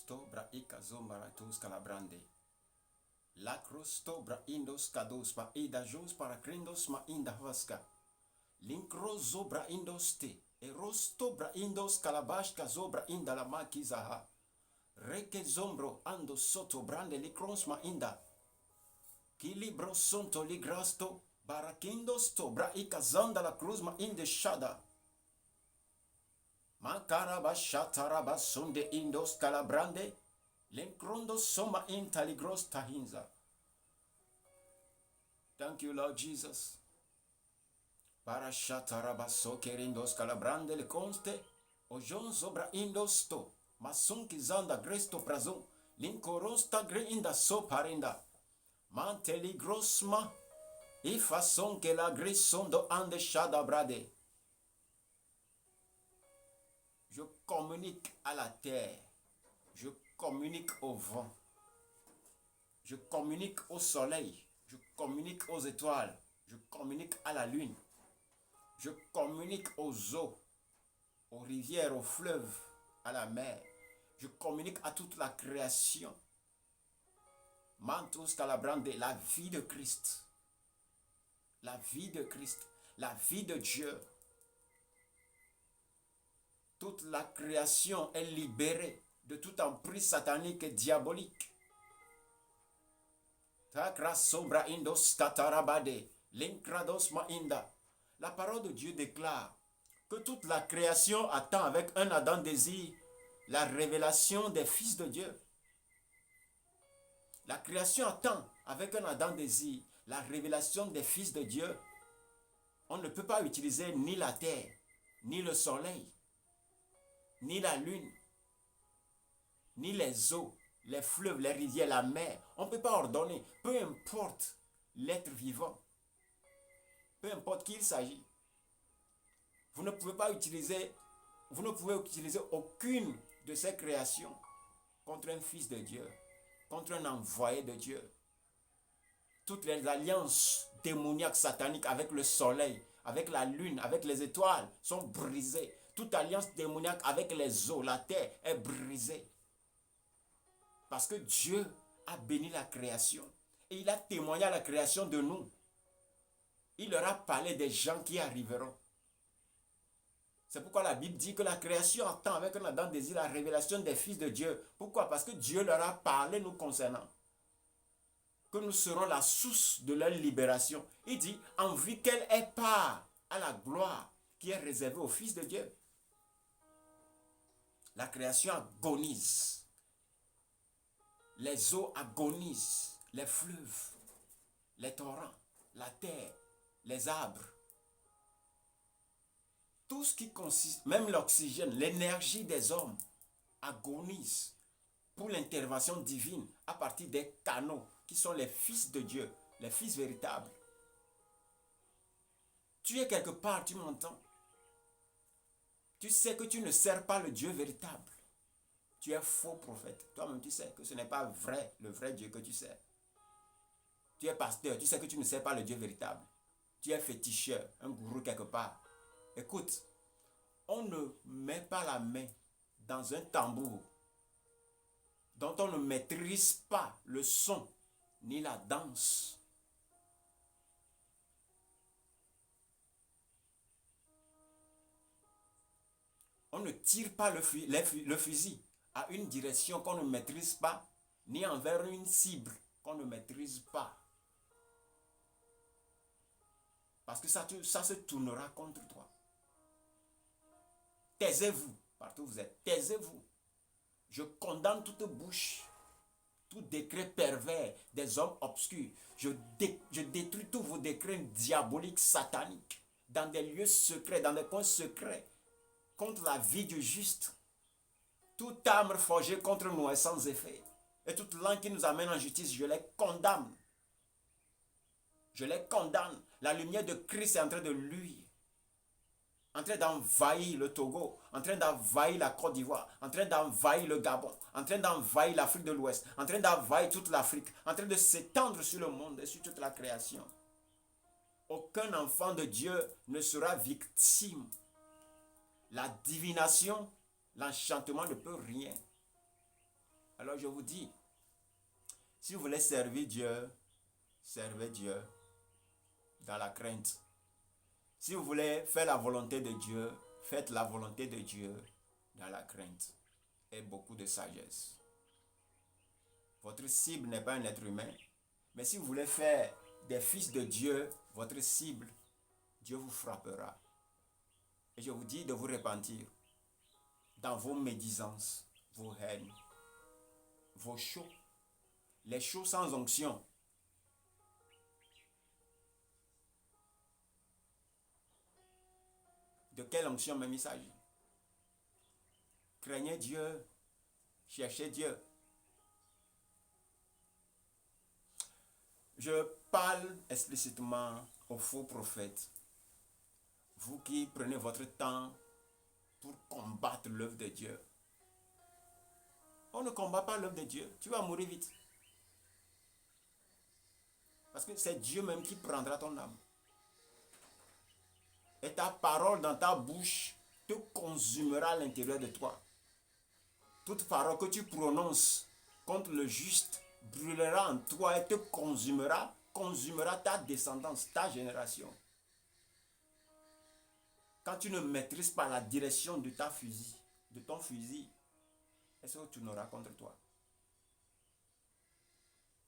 Lacrosto braika zombaratus calabrande. Lacrosto braindos cados pa ida jos para crendos ma inda vasca. Lincrozo braindos te. Erosto braindos calabash cazobra inda la maquizaha. Reke zombro ando soto brande licrons ma inda. Kilibro sonto ligrasto. Barakindos to braika zanda la cruz ma inde shada. Makaraba shataraba sonde indos calabrande. Lenkrondo soma intaligros tahinza. Thank you, Lord Jesus. Para shataraba sokerindos calabrande le conste. Ojon zobra indos to. Mason kizanda gresto prazon. Linkorosta gre inda so parenda. Manteligrosma. E façon que la grissondo ande shada brade. Je communique à la terre. Je communique au vent. Je communique au soleil. Je communique aux étoiles. Je communique à la lune. Je communique aux eaux, aux rivières, aux fleuves, à la mer. Je communique à toute la création. Mantus calabrande, la vie de Christ. La vie de Christ. La vie de Dieu. Toute la création est libérée de toute emprise satanique et diabolique. La parole de Dieu déclare que toute la création attend avec un ardent désir la révélation des fils de Dieu. La création attend avec un ardent désir la révélation des fils de Dieu. On ne peut pas utiliser ni la terre, ni le soleil, ni la lune, ni les eaux, les fleuves, les rivières, la mer. On ne peut pas ordonner, peu importe l'être vivant, peu importe qui il s'agit. Vous ne pouvez utiliser aucune de ces créations contre un fils de Dieu, contre un envoyé de Dieu. Toutes les alliances démoniaques sataniques avec le soleil, avec la lune, avec les étoiles sont brisées. Toute alliance démoniaque avec les eaux, la terre est brisée. Parce que Dieu a béni la création. Et il a témoigné à la création de nous. Il leur a parlé des gens qui arriveront. C'est pourquoi la Bible dit que la création attend avec un ardent désir la révélation des fils de Dieu. Pourquoi? Parce que Dieu leur a parlé nous concernant. Que nous serons la source de leur libération. Il dit, en vue qu'elle ait part à la gloire qui est réservée aux fils de Dieu. La création agonise. Les eaux agonisent. Les fleuves, les torrents, la terre, les arbres. Tout ce qui consiste, même l'oxygène, l'énergie des hommes agonise pour l'intervention divine à partir des canaux qui sont les fils de Dieu, les fils véritables. Tu es quelque part, tu m'entends? Tu sais que tu ne sers pas le Dieu véritable. Tu es faux prophète. Toi-même, tu sais que ce n'est pas vrai, le vrai Dieu que tu sers. Tu es pasteur, tu sais que tu ne sers pas le Dieu véritable. Tu es féticheur, un gourou quelque part. Écoute, on ne met pas la main dans un tambour dont on ne maîtrise pas le son ni la danse. On ne tire pas le fusil à une direction qu'on ne maîtrise pas, ni envers une cible qu'on ne maîtrise pas. Parce que ça se tournera contre toi. Taisez-vous, partout où vous êtes, taisez-vous. Je condamne toute bouche, tout décret pervers des hommes obscurs. Je détruis tous vos décrets diaboliques, sataniques, dans des lieux secrets, dans des coins secrets, contre la vie du juste. Toute arme forgée contre nous est sans effet. Et toute langue qui nous amène en justice, je les condamne. Je les condamne. La lumière de Christ est en train de luire. En train d'envahir le Togo, en train d'envahir la Côte d'Ivoire, en train d'envahir le Gabon, en train d'envahir l'Afrique de l'Ouest, en train d'envahir toute l'Afrique, en train de s'étendre sur le monde et sur toute la création. Aucun enfant de Dieu ne sera victime. La divination, l'enchantement ne peut rien. Alors je vous dis, si vous voulez servir Dieu, servez Dieu dans la crainte. Si vous voulez faire la volonté de Dieu, faites la volonté de Dieu dans la crainte et beaucoup de sagesse. Votre cible n'est pas un être humain, mais si vous voulez faire des fils de Dieu, votre cible, Dieu vous frappera. Et je vous dis de vous repentir dans vos médisances, vos haines, vos chaux, les chaux sans onction. De quelle onction même il s'agit? Craignez Dieu, cherchez Dieu. Je parle explicitement aux faux prophètes. Vous qui prenez votre temps pour combattre l'œuvre de Dieu. On ne combat pas l'œuvre de Dieu. Tu vas mourir vite. Parce que c'est Dieu même qui prendra ton âme. Et ta parole dans ta bouche te consumera à l'intérieur de toi. Toute parole que tu prononces contre le juste brûlera en toi et te consumera ta descendance, ta génération. Quand tu ne maîtrises pas la direction de ton fusil, est-ce que tu n'auras contre toi?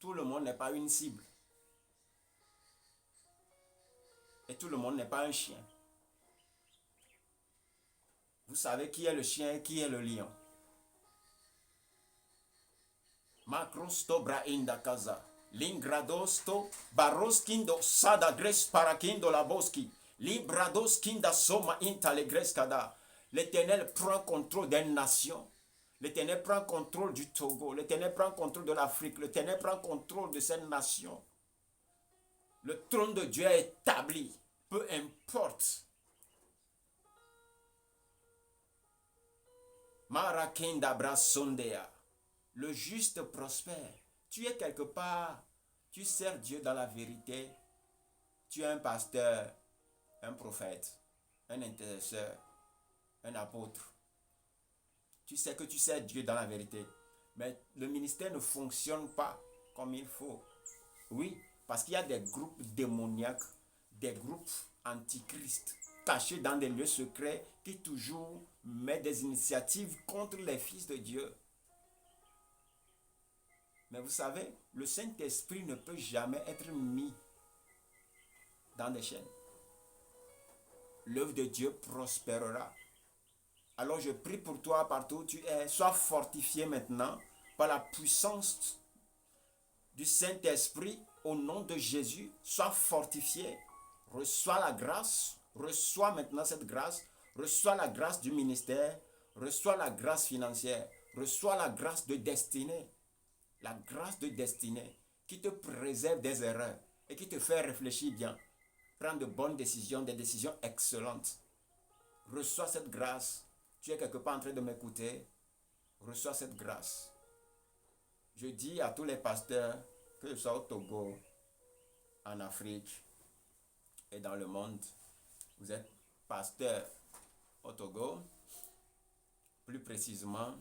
Tout le monde n'est pas une cible. Et tout le monde n'est pas un chien. Vous savez qui est le chien et qui est le lion. Macrosto brainda casa. Lingradosto baroskindo sadagres parakindo laboski. Libradoskinda soma intalegrescada. L'Éternel prend contrôle des nations. L'Éternel prend contrôle du Togo. L'Éternel prend contrôle de l'Afrique. L'Éternel prend contrôle de cette nation. Le trône de Dieu est établi. Peu importe. Marakinda brasondea. Le juste prospère. Tu es quelque part. Tu sers Dieu dans la vérité. Tu es un pasteur, un prophète, un intercesseur, un apôtre. Tu sais que tu sers Dieu dans la vérité. Mais le ministère ne fonctionne pas comme il faut. Oui, parce qu'il y a des groupes démoniaques, des groupes antichristes, cachés dans des lieux secrets, qui toujours mettent des initiatives contre les fils de Dieu. Mais vous savez, le Saint-Esprit ne peut jamais être mis dans des chaînes. L'œuvre de Dieu prospérera. Alors je prie pour toi partout où tu es. Sois fortifié maintenant par la puissance du Saint-Esprit au nom de Jésus. Sois fortifié. Reçois la grâce. Reçois maintenant cette grâce. Reçois la grâce du ministère. Reçois la grâce financière. Reçois la grâce de destinée. La grâce de destinée qui te préserve des erreurs et qui te fait réfléchir bien. Prendre de bonnes décisions, des décisions excellentes. Reçois cette grâce. Tu es quelque part en train de m'écouter. Reçois cette grâce. Je dis à tous les pasteurs, que ce soit au Togo, en Afrique et dans le monde, vous êtes pasteur au Togo, plus précisément,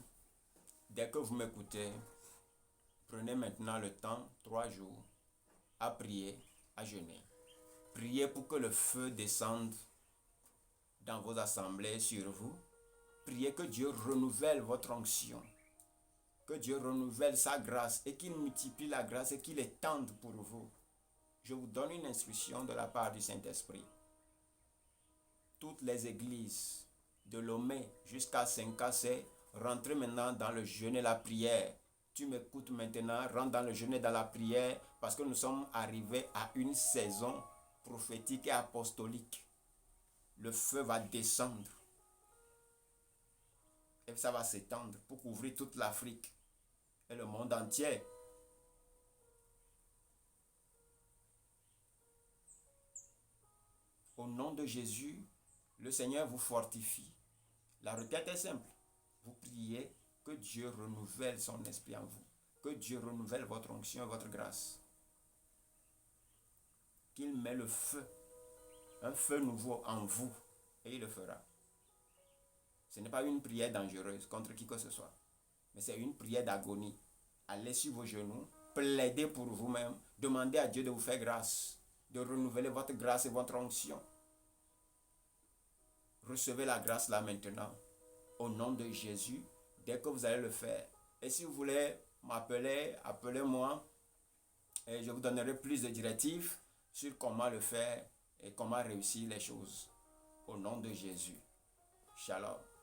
dès que vous m'écoutez, prenez maintenant le temps, 3 jours, à prier, à jeûner. Priez pour que le feu descende dans vos assemblées sur vous. Priez que Dieu renouvelle votre onction. Que Dieu renouvelle sa grâce et qu'il multiplie la grâce et qu'il étende pour vous. Je vous donne une instruction de la part du Saint-Esprit. Toutes les églises de Lomé jusqu'à Saint-Cassé, rentrez maintenant dans le jeûne et la prière. Tu m'écoutes maintenant, rentre dans le jeûne et dans la prière parce que nous sommes arrivés à une saison prophétique et apostolique. Le feu va descendre. Et ça va s'étendre pour couvrir toute l'Afrique et le monde entier. Au nom de Jésus, le Seigneur vous fortifie. La requête est simple. Vous priez que Dieu renouvelle son esprit en vous. Que Dieu renouvelle votre onction et votre grâce. Qu'il met le feu, un feu nouveau en vous, et il le fera. Ce n'est pas une prière dangereuse contre qui que ce soit, mais c'est une prière d'agonie. allez sur vos genoux, plaidez pour vous-même, demandez à Dieu de vous faire grâce, de renouveler votre grâce et votre onction. Recevez la grâce là maintenant, au nom de Jésus, dès que vous allez le faire. Et si vous voulez m'appeler, appelez-moi et je vous donnerai plus de directives sur comment le faire et comment réussir les choses. Au nom de Jésus. Shalom.